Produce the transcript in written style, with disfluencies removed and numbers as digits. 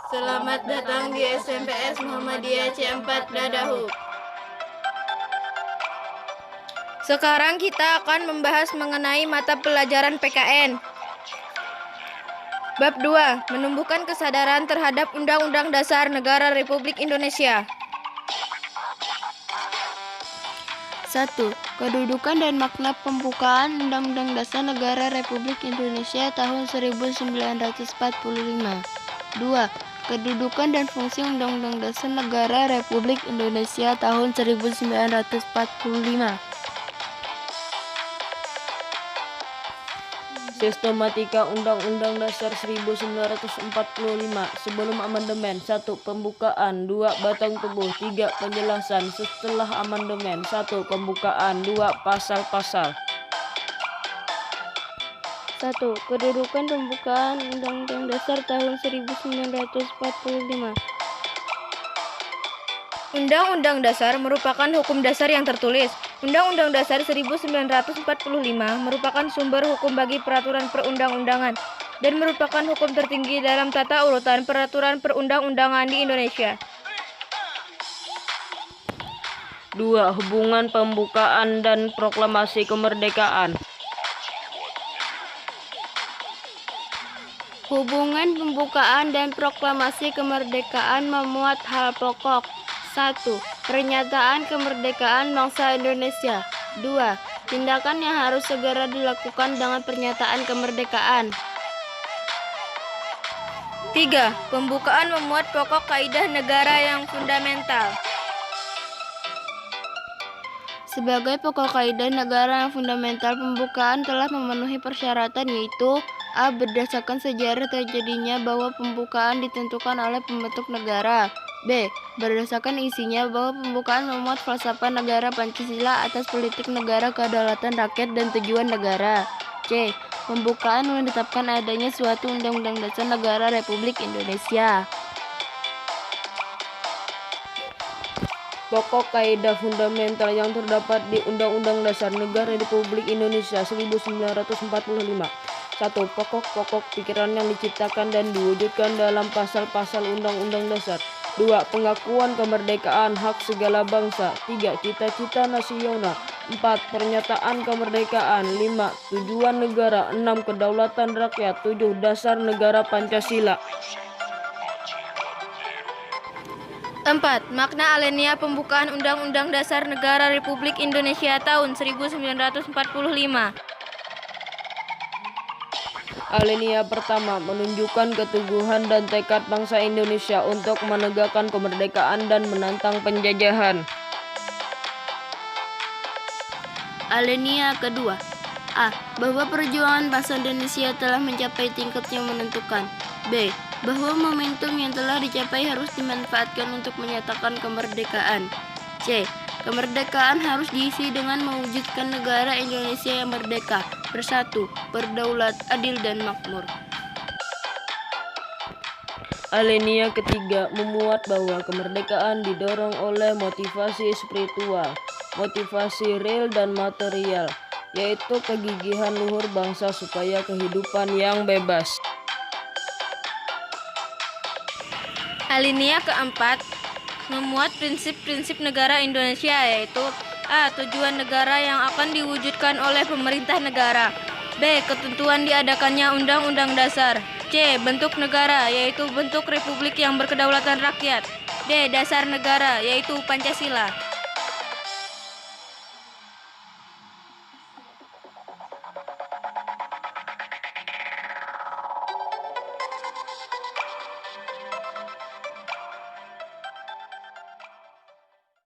Selamat datang di SMPS Muhammadiyah C4 Dadahu. Sekarang kita akan membahas mengenai mata pelajaran PKN. Bab 2. Menumbuhkan kesadaran terhadap Undang-Undang Dasar Negara Republik Indonesia. 1. Kedudukan dan makna pembukaan Undang-Undang Dasar Negara Republik Indonesia tahun 1945. 2. Kedudukan dan fungsi Undang-Undang Dasar Negara Republik Indonesia tahun 1945. Sistematika Undang-Undang Dasar 1945 sebelum amandemen. 1. Pembukaan. 2. Batang tubuh. 3. Penjelasan setelah amandemen. 1. Pembukaan. 2. Pasal-pasal. 1. Kedudukan pembukaan Undang-Undang Dasar tahun 1945. Undang-Undang Dasar merupakan hukum dasar yang tertulis. Undang-Undang Dasar 1945 merupakan sumber hukum bagi peraturan perundang-undangan dan merupakan hukum tertinggi dalam tata urutan peraturan perundang-undangan di Indonesia. 2. Hubungan pembukaan dan proklamasi kemerdekaan. Hubungan pembukaan dan proklamasi kemerdekaan memuat hal pokok. 1. Pernyataan kemerdekaan bangsa Indonesia. 2. Tindakan yang harus segera dilakukan dengan pernyataan kemerdekaan. 3. Pembukaan memuat pokok kaidah negara yang fundamental. Sebagai pokok kaidah negara yang fundamental, pembukaan telah memenuhi persyaratan yaitu A. Berdasarkan sejarah terjadinya bahwa pembukaan ditentukan oleh pembentuk negara. B. Berdasarkan isinya bahwa pembukaan memuat falsafah negara Pancasila atas politik negara, kedaulatan rakyat, dan tujuan negara. C. Pembukaan menetapkan adanya suatu Undang-Undang Dasar Negara Republik Indonesia. Pokok kaidah fundamental yang terdapat di Undang-Undang Dasar Negara Republik Indonesia 1945. 1. Pokok-pokok pikiran yang diciptakan dan diwujudkan dalam pasal-pasal Undang-Undang Dasar. 2. Pengakuan kemerdekaan hak segala bangsa. 3. Cita-cita nasional. 4. Pernyataan kemerdekaan. 5. Tujuan negara. 6. Kedaulatan rakyat. 7. Dasar negara Pancasila. 4. Makna alinea pembukaan Undang-Undang Dasar Negara Republik Indonesia tahun 1945. Alinea pertama menunjukkan keteguhan dan tekad bangsa Indonesia untuk menegakkan kemerdekaan dan menantang penjajahan. Alinea kedua. A. Bahwa perjuangan bangsa Indonesia telah mencapai tingkat yang menentukan. B. Bahwa momentum yang telah dicapai harus dimanfaatkan untuk menyatakan kemerdekaan. C. Kemerdekaan harus diisi dengan mewujudkan negara Indonesia yang merdeka, bersatu, berdaulat, adil, dan makmur. Alinea ketiga memuat bahwa kemerdekaan didorong oleh motivasi spiritual, motivasi real dan material, yaitu kegigihan luhur bangsa supaya kehidupan yang bebas. Alinea keempat memuat prinsip-prinsip negara Indonesia yaitu A. Tujuan negara yang akan diwujudkan oleh pemerintah negara. B. Ketentuan diadakannya Undang-Undang Dasar. C. Bentuk negara yaitu bentuk republik yang berkedaulatan rakyat. D. Dasar negara yaitu Pancasila.